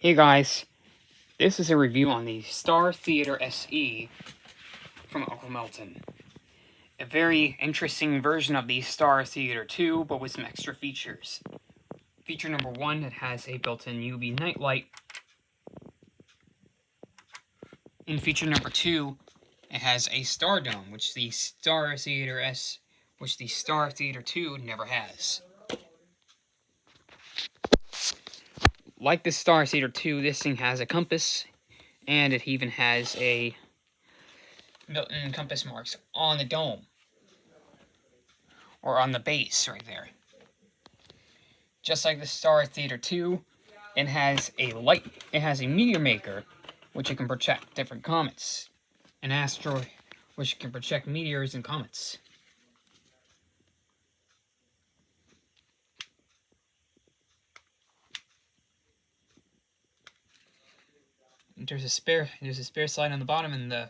Hey guys, this is a review on the Star Theater SE from Uncle Milton. A very interesting version of the Star Theater 2, but with some extra features. Feature number 1, it has a built-in UV nightlight. In feature number 2, it has a star dome, which the Star Theater 2 never has. Like the Star Theater 2, this thing has a compass, and it even has a built-in compass marks on the dome, or on the base right there. Just like the Star Theater 2, it has a meteor maker, which it can project different comets. An asteroid, which can project meteors and comets. There's a spare slide on the bottom and the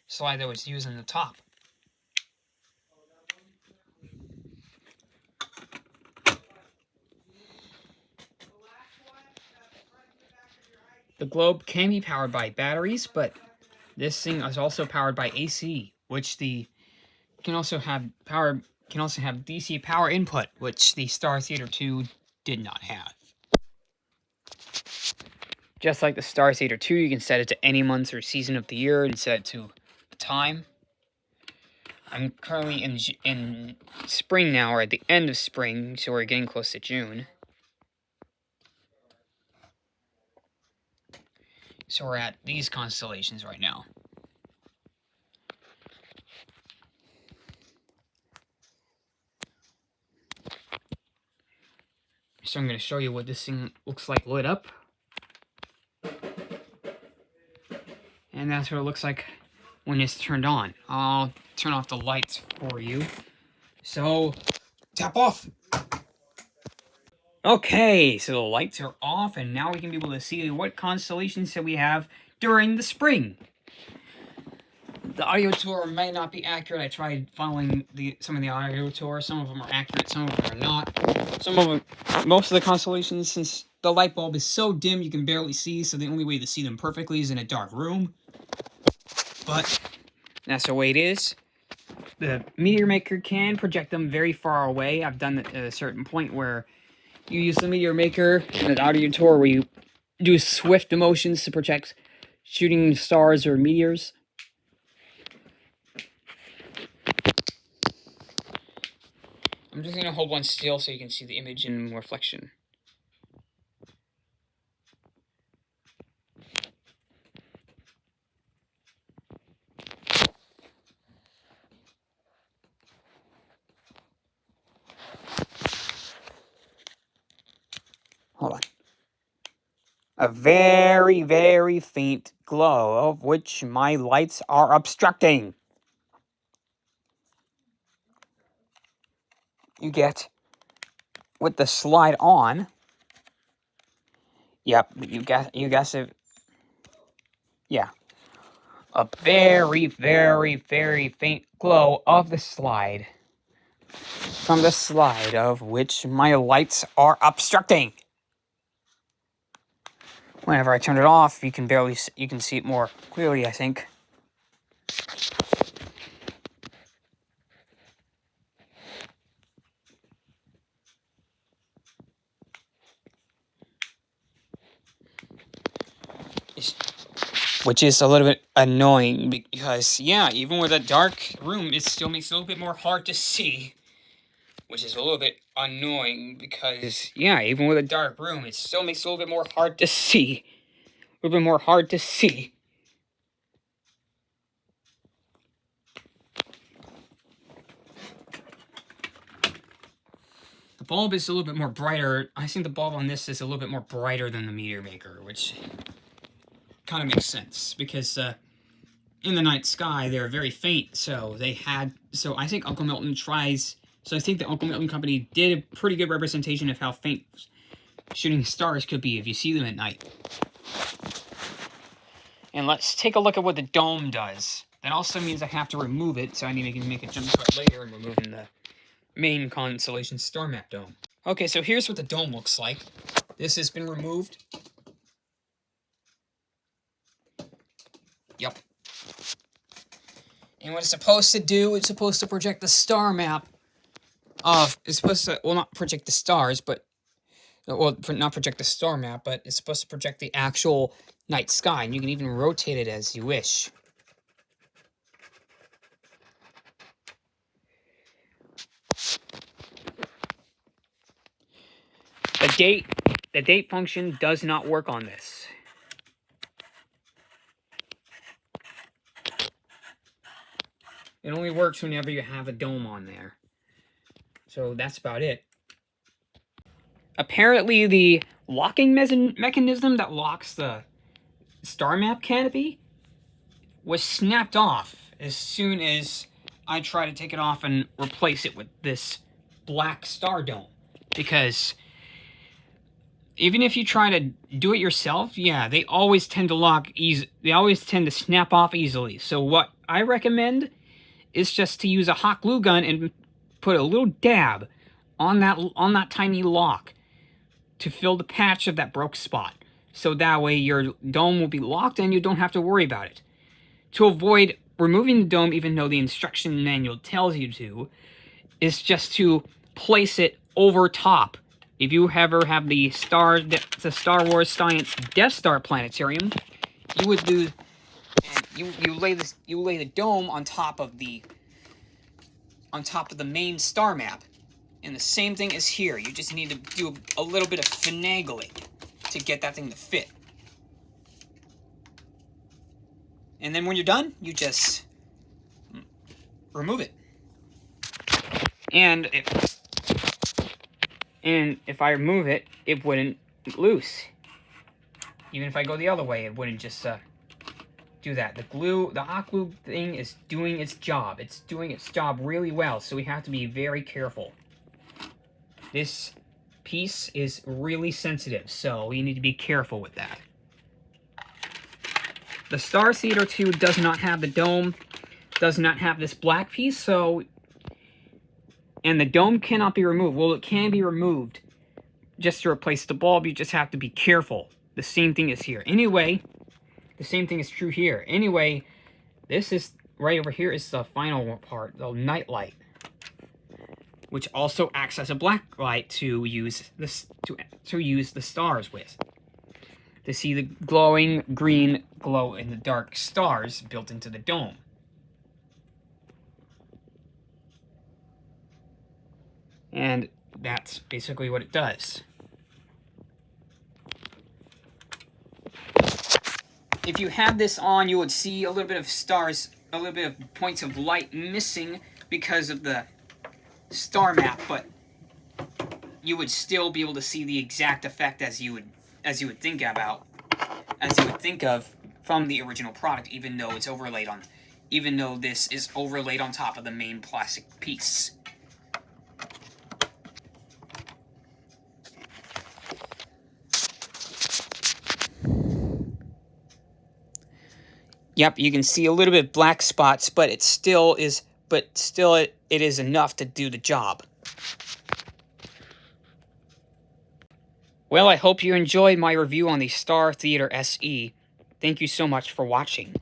slide that was used on the top. The globe can be powered by batteries, but this thing is also powered by AC, which can also have DC power input, which the Star Theater 2 did not have. Just like the Star Theater 2, you can set it to any month or season of the year and set it to a time. I'm currently in spring now, or at the end of spring, so we're getting close to June. So we're at these constellations right now. So I'm going to show you what this thing looks like lit up. And that's what it looks like when it's turned on. I'll turn off the lights for you. So, tap off! Okay, so the lights are off, and now we can be able to see what constellations that we have during the spring. The audio tour may not be accurate. I tried following some of the audio tour. Some of them are accurate, some of them are not. Most of the constellations, since the light bulb is so dim you can barely see, so the only way to see them perfectly is in a dark room. But that's the way it is. The meteor maker can project them very far away. I've done it at a certain point where you use the meteor maker in an audio tour where you do swift motions to project shooting stars or meteors. I'm just going to hold one still so you can see the image in reflection. Hold on. A very, very faint glow, of which my lights are obstructing. You get, with the slide on, yep, you guess it. Yeah. A very, very, very faint glow of the slide. From the slide of which my lights are obstructing. Whenever I turn it off, you can see it more clearly, I think. Which is a little bit annoying because, yeah, even with a dark room, it still makes it a little bit more hard to see. Which is a little bit annoying because, yeah, even with a dark room, it still makes it a little bit more hard to see. A little bit more hard to see. The bulb is a little bit more brighter. I think the bulb on this is a little bit more brighter than the meteor maker, which kind of makes sense because in the night sky they're very faint. So I think Uncle Milton tries. So I think the Uncle Milton Company did a pretty good representation of how faint shooting stars could be if you see them at night. And let's take a look at what the dome does. That also means I have to remove it, so I need to make a jump cut later and removing the main constellation star map dome. Okay, so here's what the dome looks like. This has been removed. Yep. And what it's supposed to do, it's supposed to project the star map of, it's supposed to, well, not project the stars, but, well, not project the star map, but it's supposed to project the actual night sky, and you can even rotate it as you wish. The date function does not work on this. It only works whenever you have a dome on there. So that's about it. Apparently the locking mechanism that locks the star map canopy was snapped off as soon as I try to take it off and replace it with this black star dome. Because even if you try to do it yourself, yeah, they always tend to lock easy. They always tend to snap off easily. So what I recommend is just to use a hot glue gun and put a little dab on that tiny lock to fill the patch of that broke spot. So that way your dome will be locked and you don't have to worry about it. To avoid removing the dome, even though the instruction manual tells you to, is just to place it over top. If you ever have the Star Wars Science Death Star Planetarium, you would do, you lay the dome on top of the main star map, and the same thing is here. You just need to do a little bit of finagling to get that thing to fit. And then when you're done, you just remove it. And if I remove it, it wouldn't loose. Even if I go the other way, it wouldn't just do that. The hot glue thing is doing its job. It's doing its job really well, so we have to be very careful. This piece is really sensitive, so you need to be careful with that. The Star Theater 2 does not have the dome, does not have this black piece, so... And the dome cannot be removed. Well, it can be removed just to replace the bulb. You just have to be careful. The same thing is here. Anyway, the same thing is true here. Anyway, this is... Right over here is the final part, the night light, which also acts as a black light to use this to use the stars with. To see the glowing green glow in the dark stars built into the dome. And that's basically what it does. If you had this on, you would see a little bit of stars, a little bit of points of light missing because of the star map, but you would still be able to see the exact effect as you would think of from the original product, even though this is overlaid on top of the main plastic piece. Yep, you can see a little bit of black spots, but it is enough to do the job. Well, I hope you enjoyed my review on the Star Theater SE. Thank you so much for watching.